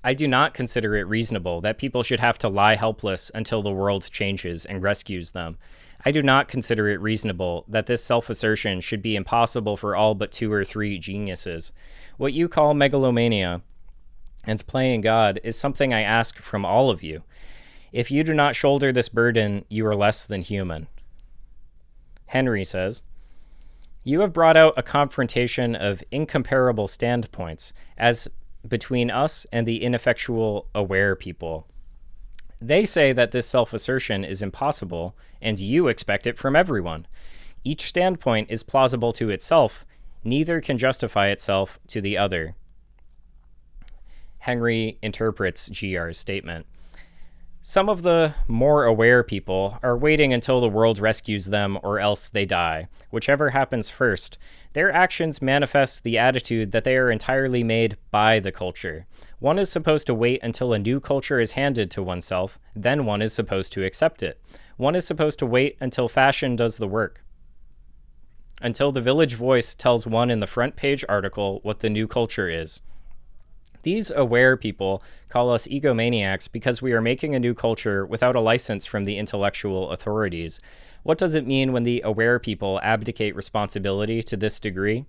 I do not consider it reasonable that people should have to lie helpless until the world changes and rescues them. I do not consider it reasonable that this self-assertion should be impossible for all but 2 or 3 geniuses. What you call megalomania and playing God is something I ask from all of you. If you do not shoulder this burden, you are less than human. Henry says, you have brought out a confrontation of incomparable standpoints as between us and the ineffectual aware people. They say that this self-assertion is impossible, and you expect it from everyone. Each standpoint is plausible to itself, neither can justify itself to the other. Henry interprets GR's statement. Some of the more aware people are waiting until the world rescues them or else they die, whichever happens first. Their actions manifest the attitude that they are entirely made by the culture. One is supposed to wait until a new culture is handed to oneself, then one is supposed to accept it. One is supposed to wait until fashion does the work. Until the Village Voice tells one in the front page article what the new culture is. These aware people call us egomaniacs because we are making a new culture without a license from the intellectual authorities. What does it mean when the aware people abdicate responsibility to this degree?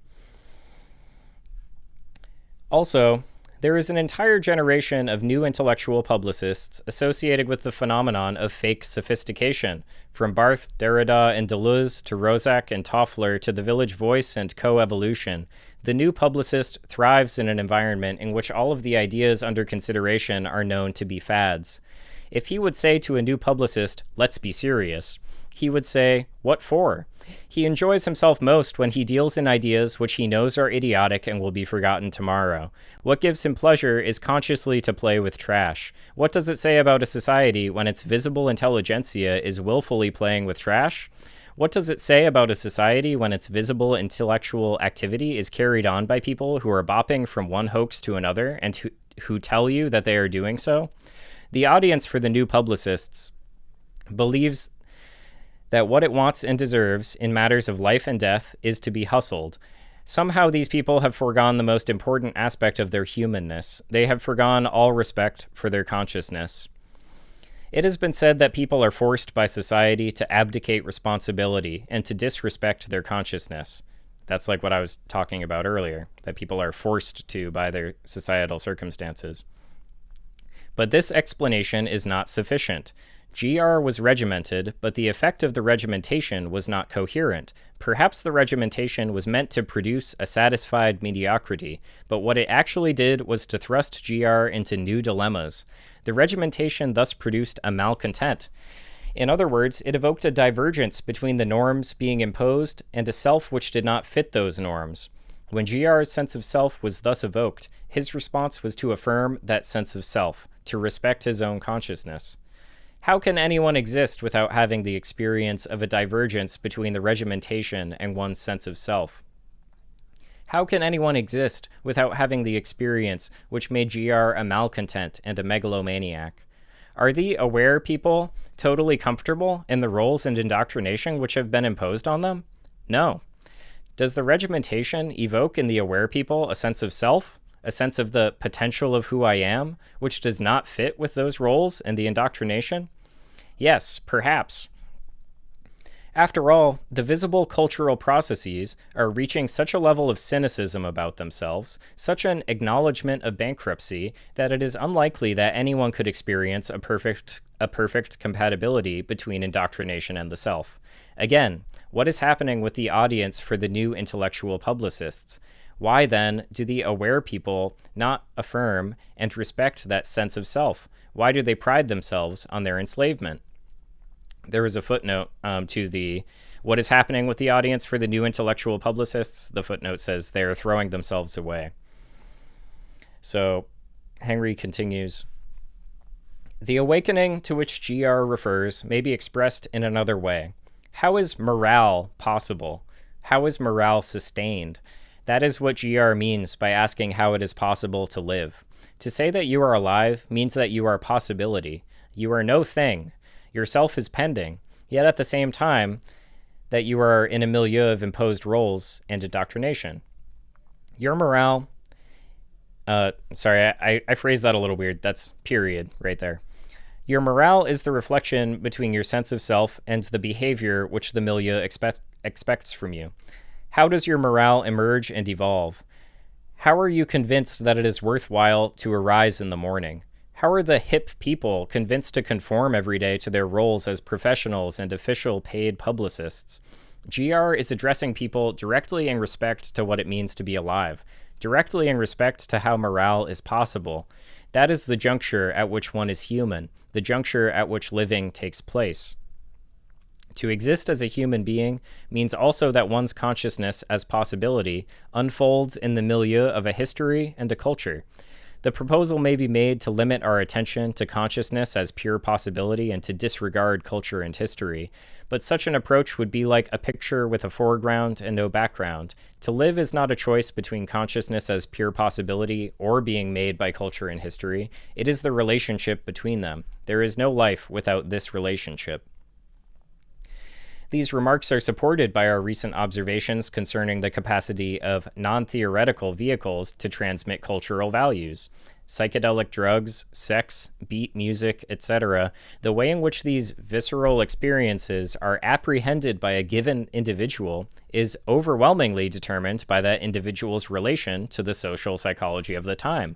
Also, there is an entire generation of new intellectual publicists associated with the phenomenon of fake sophistication, from Barthes, Derrida, and Deleuze to Rozak and Toffler to the Village Voice and coevolution. The new publicist thrives in an environment in which all of the ideas under consideration are known to be fads. If he would say to a new publicist, "Let's be serious," he would say, "What for?" He enjoys himself most when he deals in ideas which he knows are idiotic and will be forgotten tomorrow. What gives him pleasure is consciously to play with trash. What does it say about a society when its visible intelligentsia is willfully playing with trash? What does it say about a society when its visible intellectual activity is carried on by people who are bopping from one hoax to another and who tell you that they are doing so? The audience for the new publicists believes that what it wants and deserves in matters of life and death is to be hustled. Somehow these people have foregone the most important aspect of their humanness. They have foregone all respect for their consciousness. It has been said that people are forced by society to abdicate responsibility and to disrespect their consciousness. That's like what I was talking about earlier, that people are forced to by their societal circumstances. But this explanation is not sufficient. GR was regimented, but the effect of the regimentation was not coherent. Perhaps the regimentation was meant to produce a satisfied mediocrity, but what it actually did was to thrust GR into new dilemmas. The regimentation thus produced a malcontent. In other words, it evoked a divergence between the norms being imposed and a self which did not fit those norms. When GR's sense of self was thus evoked, his response was to affirm that sense of self, to respect his own consciousness. How can anyone exist without having the experience of a divergence between the regimentation and one's sense of self? How can anyone exist without having the experience which made GR a malcontent and a megalomaniac? Are the aware people totally comfortable in the roles and indoctrination which have been imposed on them? No. Does the regimentation evoke in the aware people a sense of self? A sense of the potential of who I am, which does not fit with those roles and the indoctrination? Yes, perhaps. After all, the visible cultural processes are reaching such a level of cynicism about themselves, such an acknowledgement of bankruptcy, that it is unlikely that anyone could experience a perfect compatibility between indoctrination and the self. Again, what is happening with the audience for the new intellectual publicists? Why then do the aware people not affirm and respect that sense of self? Why do they pride themselves on their enslavement? There was a footnote to the what is happening with the audience for the new intellectual publicists. The footnote says they're throwing themselves away. So Henry continues, the awakening to which GR refers may be expressed in another way. How is morale possible? How is morale sustained? That is what GR means by asking how it is possible to live. To say that you are alive means that you are a possibility. You are no thing. Yourself is pending, yet at the same time that you are in a milieu of imposed roles and indoctrination. Your morale, I phrased that a little weird. That's period right there. Your morale is the reflection between your sense of self and the behavior which the milieu expects from you. How does your morale emerge and evolve? How are you convinced that it is worthwhile to arise in the morning? How are the hip people convinced to conform every day to their roles as professionals and official paid publicists? GR is addressing people directly in respect to what it means to be alive, directly in respect to how morale is possible. That is the juncture at which one is human, the juncture at which living takes place. To exist as a human being means also that one's consciousness as possibility unfolds in the milieu of a history and a culture. The proposal may be made to limit our attention to consciousness as pure possibility and to disregard culture and history, but such an approach would be like a picture with a foreground and no background. To live is not a choice between consciousness as pure possibility or being made by culture and history. It is the relationship between them. There is no life without this relationship. These remarks are supported by our recent observations concerning the capacity of non-theoretical vehicles to transmit cultural values. Psychedelic drugs, sex, beat music, etc., the way in which these visceral experiences are apprehended by a given individual is overwhelmingly determined by that individual's relation to the social psychology of the time.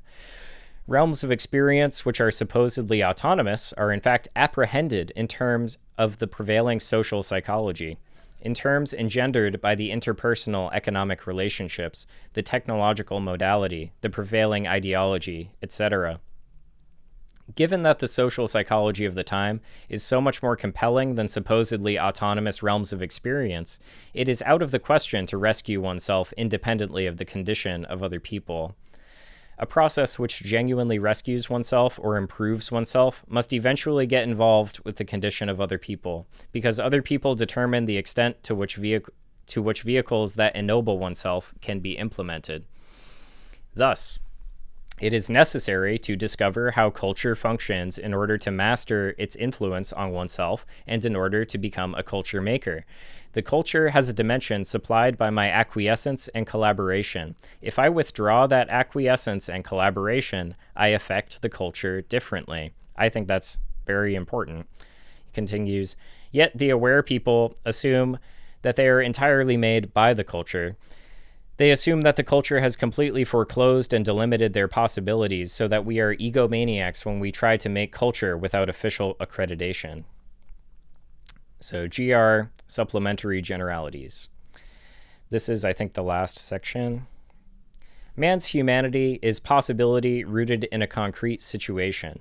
Realms of experience which are supposedly autonomous are in fact apprehended in terms of the prevailing social psychology, in terms engendered by the interpersonal economic relationships, the technological modality, the prevailing ideology, etc. Given that the social psychology of the time is so much more compelling than supposedly autonomous realms of experience, it is out of the question to rescue oneself independently of the condition of other people. A process which genuinely rescues oneself or improves oneself must eventually get involved with the condition of other people, because other people determine the extent to which vehicles that ennoble oneself can be implemented. Thus, it is necessary to discover how culture functions in order to master its influence on oneself and in order to become a culture maker. The culture has a dimension supplied by my acquiescence and collaboration. If I withdraw that acquiescence and collaboration, I affect the culture differently. I think that's very important. He continues, yet the aware people assume that they are entirely made by the culture. They assume that the culture has completely foreclosed and delimited their possibilities so that we are egomaniacs when we try to make culture without official accreditation. So GR, supplementary generalities. This is, I think, the last section. Man's humanity is possibility rooted in a concrete situation.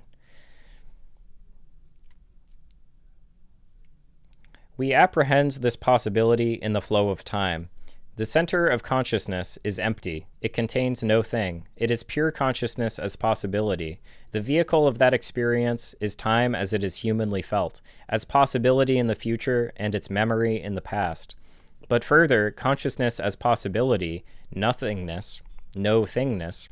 We apprehend this possibility in the flow of time. The center of consciousness is empty. It contains no thing. It is pure consciousness as possibility. The vehicle of that experience is time as it is humanly felt, as possibility in the future and its memory in the past. But further, consciousness as possibility, nothingness, no thingness,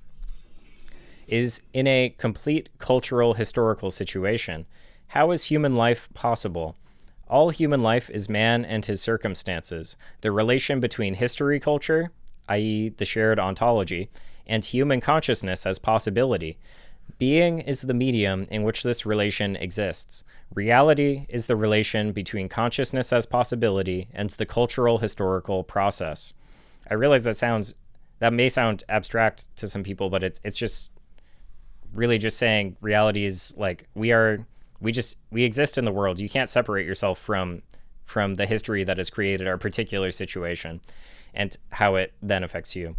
is in a complete cultural historical situation. How is human life possible? All human life is man and his circumstances, the relation between history culture, i.e. the shared ontology, and human consciousness as possibility. Being is the medium in which this relation exists. Reality is the relation between consciousness as possibility and the cultural historical process. I realize that may sound abstract to some people, but it's just really just saying reality is like we exist in the world. You can't separate yourself from the history that has created our particular situation and how it then affects you.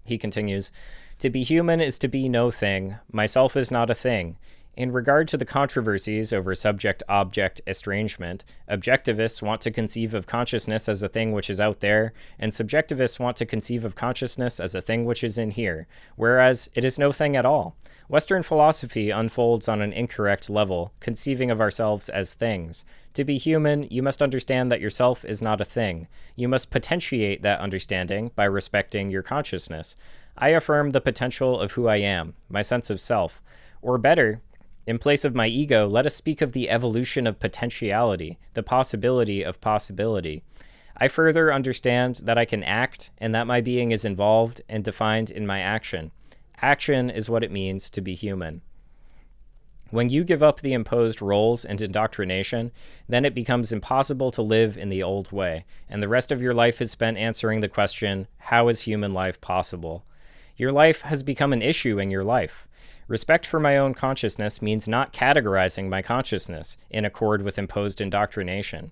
He continues, to be human is to be no thing. Myself is not a thing. In regard to the controversies over subject-object estrangement, objectivists want to conceive of consciousness as a thing which is out there, and subjectivists want to conceive of consciousness as a thing which is in here, whereas it is no thing at all. Western philosophy unfolds on an incorrect level, conceiving of ourselves as things. To be human, you must understand that yourself is not a thing. You must potentiate that understanding by respecting your consciousness. I affirm the potential of who I am, my sense of self. Or better, in place of my ego, let us speak of the evolution of potentiality, the possibility of possibility. I further understand that I can act and that my being is involved and defined in my action. Action is what it means to be human. When you give up the imposed roles and indoctrination, then it becomes impossible to live in the old way, and the rest of your life is spent answering the question, how is human life possible? Your life has become an issue in your life. Respect for my own consciousness means not categorizing my consciousness in accord with imposed indoctrination.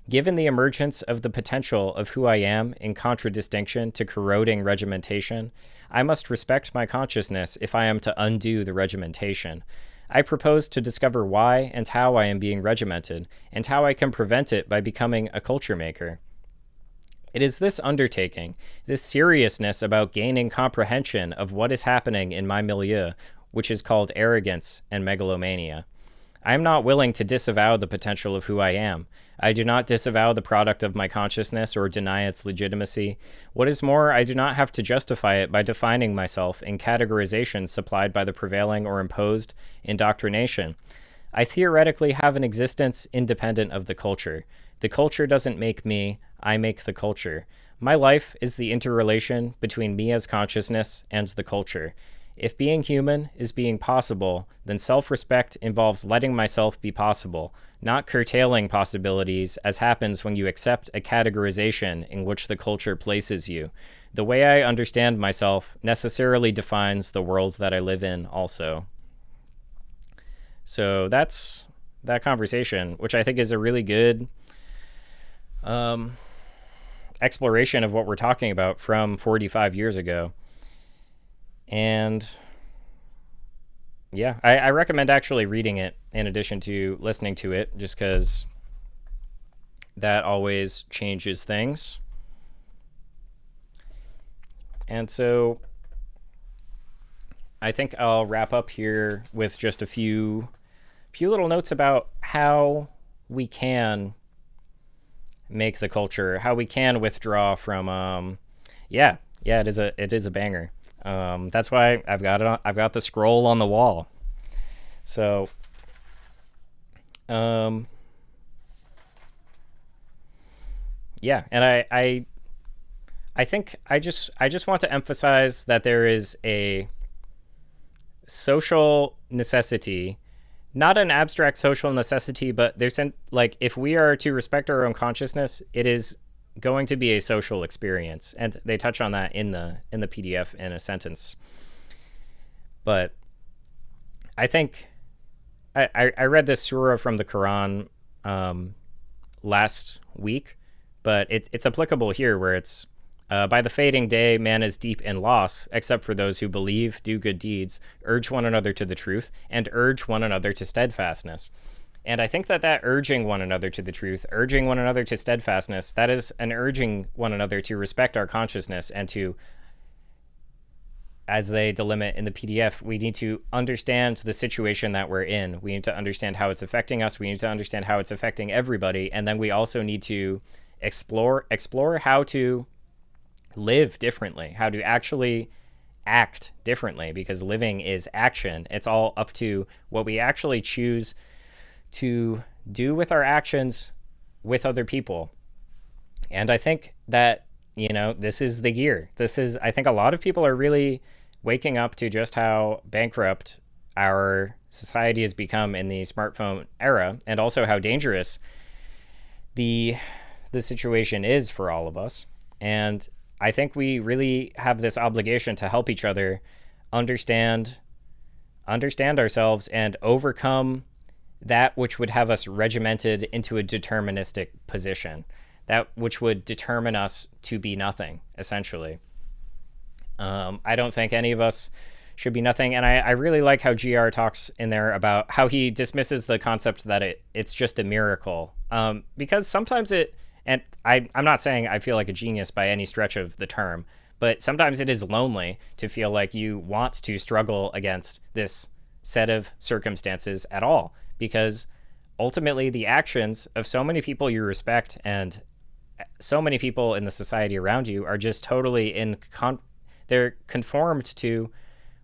Given the emergence of the potential of who I am in contradistinction to corroding regimentation, I must respect my consciousness if I am to undo the regimentation. I propose to discover why and how I am being regimented, and how I can prevent it by becoming a culture maker. It is this undertaking, this seriousness about gaining comprehension of what is happening in my milieu, which is called arrogance and megalomania. I am not willing to disavow the potential of who I am. I do not disavow the product of my consciousness or deny its legitimacy. What is more, I do not have to justify it by defining myself in categorizations supplied by the prevailing or imposed indoctrination. I theoretically have an existence independent of the culture. The culture doesn't make me, I make the culture. My life is the interrelation between me as consciousness and the culture. If being human is being possible, then self-respect involves letting myself be possible, not curtailing possibilities as happens when you accept a categorization in which the culture places you. The way I understand myself necessarily defines the worlds that I live in also. So that's that conversation, which I think is a really good exploration of what we're talking about from 45 years ago. And yeah, I recommend actually reading it in addition to listening to it, just because that always changes things. And so I think I'll wrap up here with just a few little notes about how we can make the culture, how we can withdraw from it is a banger. That's why I've got the scroll on the wall. So, and I think I just want to emphasize that there is a social necessity, not an abstract social necessity, but if we are to respect our own consciousness, it is going to be a social experience, and they touch on that in the PDF in a sentence. But I think I read this surah from the Quran last week, but it's applicable here, where it's by the fading day, man is deep in loss, except for those who believe, do good deeds, urge one another to the truth, and urge one another to steadfastness. And I think that urging one another to the truth, urging one another to steadfastness, that is an urging one another to respect our consciousness and to, as they delimit in the PDF, we need to understand the situation that we're in. We need to understand how it's affecting us. We need to understand how it's affecting everybody. And then we also need to explore how to live differently, how to actually act differently, because living is action. It's all up to what we actually choose to do with our actions with other people. And I think that, this is the year. I think a lot of people are really waking up to just how bankrupt our society has become in the smartphone era, and also how dangerous the situation is for all of us. And I think we really have this obligation to help each other understand ourselves and overcome that which would have us regimented into a deterministic position, that which would determine us to be nothing, essentially. I don't think any of us should be nothing. And I really like how GR talks in there about how he dismisses the concept that it's just a miracle. Because sometimes and I'm not saying I feel like a genius by any stretch of the term, but sometimes it is lonely to feel like you want to struggle against this set of circumstances at all, because ultimately the actions of so many people you respect and so many people in the society around you are just totally they're conformed to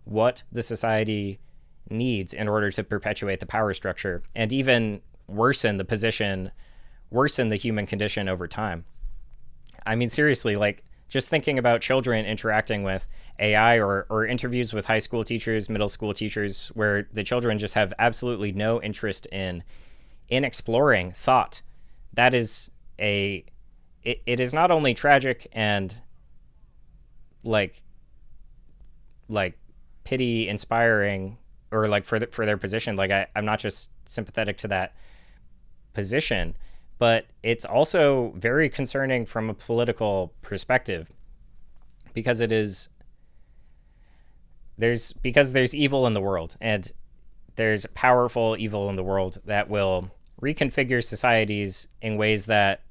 what the society needs in order to perpetuate the power structure and even worsen the human condition over time. I mean, seriously, like just thinking about children interacting with AI or interviews with high school teachers, middle school teachers, where the children just have absolutely no interest in exploring thought. That is it is not only tragic and like pity inspiring, or like for their position. Like I'm not just sympathetic to that position, but it's also very concerning from a political perspective, because there's evil in the world, and there's powerful evil in the world that will reconfigure societies in ways that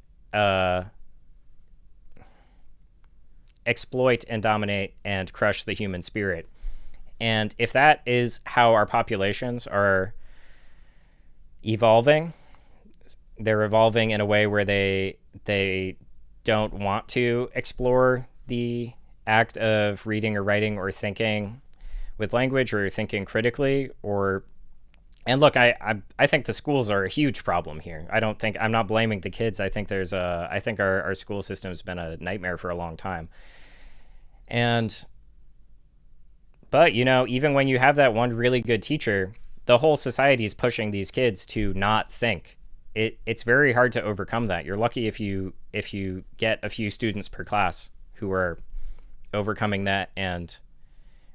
exploit and dominate and crush the human spirit. And if that is how our populations are evolving, they're evolving in a way where they don't want to explore the act of reading or writing or thinking with language or thinking critically. And look, I think the schools are a huge problem here. I'm not blaming the kids. I think our school system's been a nightmare for a long time. But even when you have that one really good teacher, the whole society is pushing these kids to not think. It's very hard to overcome that. You're lucky if you get a few students per class who are overcoming that and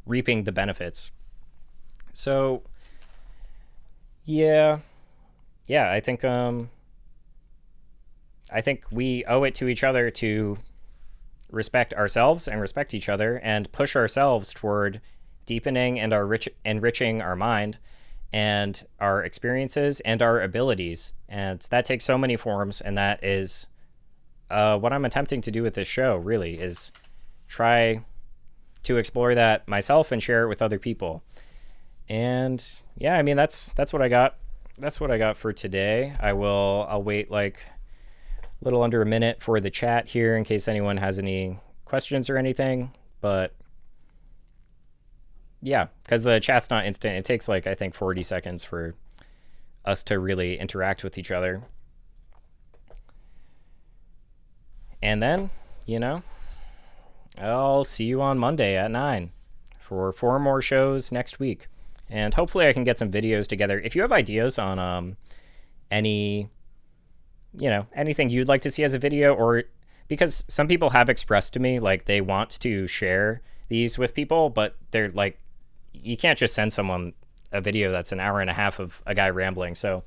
reaping the benefits. So yeah, I think we owe it to each other to respect ourselves and respect each other and push ourselves toward deepening and enriching our mind and our experiences and our abilities. And that takes so many forms, and that is what I'm attempting to do with this show, really, is try to explore that myself and share it with other people. And yeah, I mean, that's what I got. That's what I got for today. I'll wait like a little under a minute for the chat here in case anyone has any questions or anything. But yeah, because the chat's not instant. It takes like, I think, 40 seconds for us to really interact with each other. And then, I'll see you on Monday at 9 for 4 more shows next week. And hopefully I can get some videos together. If you have ideas on anything you'd like to see as a video, or because some people have expressed to me like they want to share these with people, but they're like, you can't just send someone a video that's an hour and a half of a guy rambling. So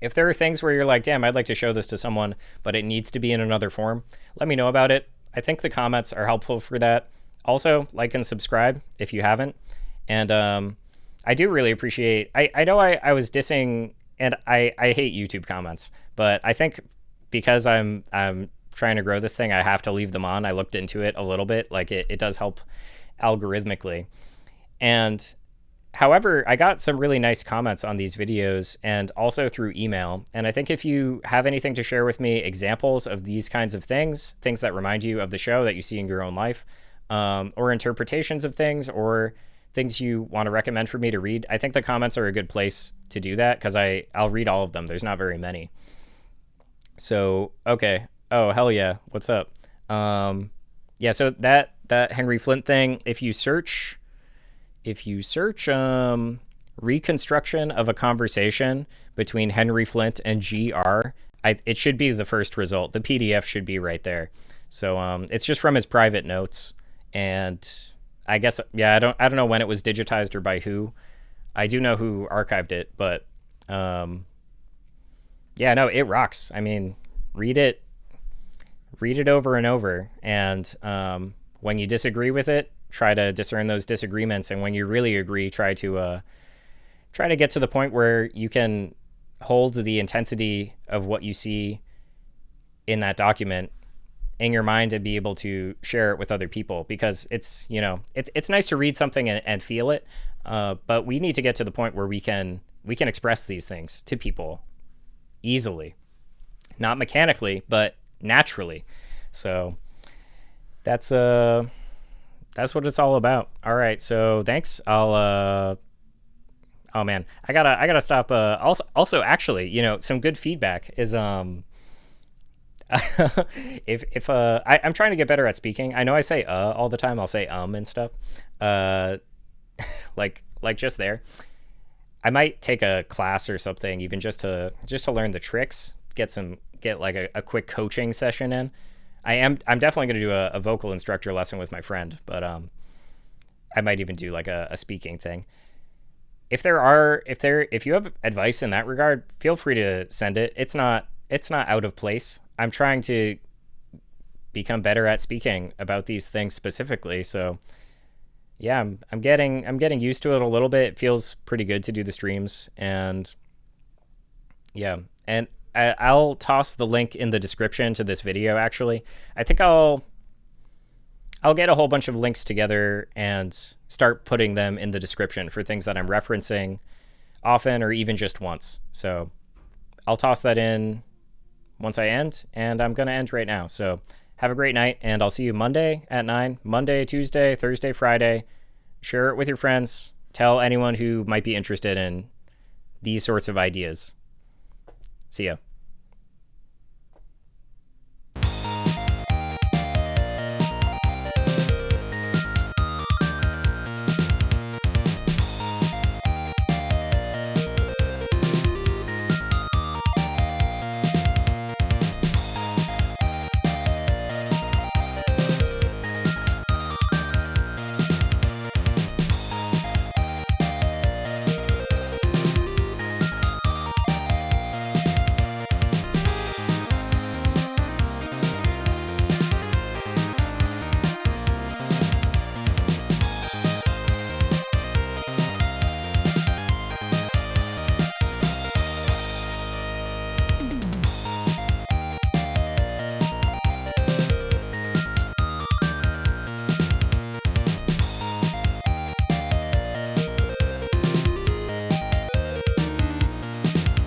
if there are things where you're like, damn, I'd like to show this to someone, but it needs to be in another form, let me know about it. I think the comments are helpful for that. Also, like and subscribe if you haven't. And I do really appreciate, I know I was dissing, and I hate YouTube comments, but I think because I'm trying to grow this thing, I have to leave them on. I looked into it a little bit. Like it does help algorithmically. And however, I got some really nice comments on these videos and also through email. And I think if you have anything to share with me, examples of these kinds of things that remind you of the show that you see in your own life, or interpretations of things, or things you want to recommend for me to read, I think the comments are a good place to do that, because I'll read all of them. There's not very many. So, okay. Oh, hell yeah. What's up? Yeah, so that that Henry Flynt thing, if you search reconstruction of a conversation between Henry Flynt and GR, it should be the first result. The PDF should be right there. So it's just from his private notes, and I guess, yeah, I don't know when it was digitized or by who. I do know who archived it, but yeah, no, it rocks. I mean, read it over and over, and when you disagree with it, try to discern those disagreements, and when you really agree, try to get to the point where you can hold the intensity of what you see in that document in your mind and be able to share it with other people, because it's nice to read something and feel it, but we need to get to the point where we can express these things to people easily, not mechanically, but naturally. So that's what it's all about. All right, so thanks. I'll oh man, I gotta stop. Also, actually, some good feedback is if I'm trying to get better at speaking. I know I say all the time. I'll say and stuff. Like just there. I might take a class or something, even just to learn the tricks. Get like a quick coaching session in. I'm definitely gonna do a vocal instructor lesson with my friend, but I might even do like a speaking thing. If you have advice in that regard, feel free to send it. It's not out of place. I'm trying to become better at speaking about these things specifically. So yeah, I'm getting used to it a little bit. It feels pretty good to do the streams, and yeah, and I'll toss the link in the description to this video. Actually, I think I'll get a whole bunch of links together and start putting them in the description for things that I'm referencing often or even just once. So I'll toss that in once I end, and I'm going to end right now. So have a great night, and I'll see you Monday at 9, Monday, Tuesday, Thursday, Friday. Share it with your friends. Tell anyone who might be interested in these sorts of ideas. See ya.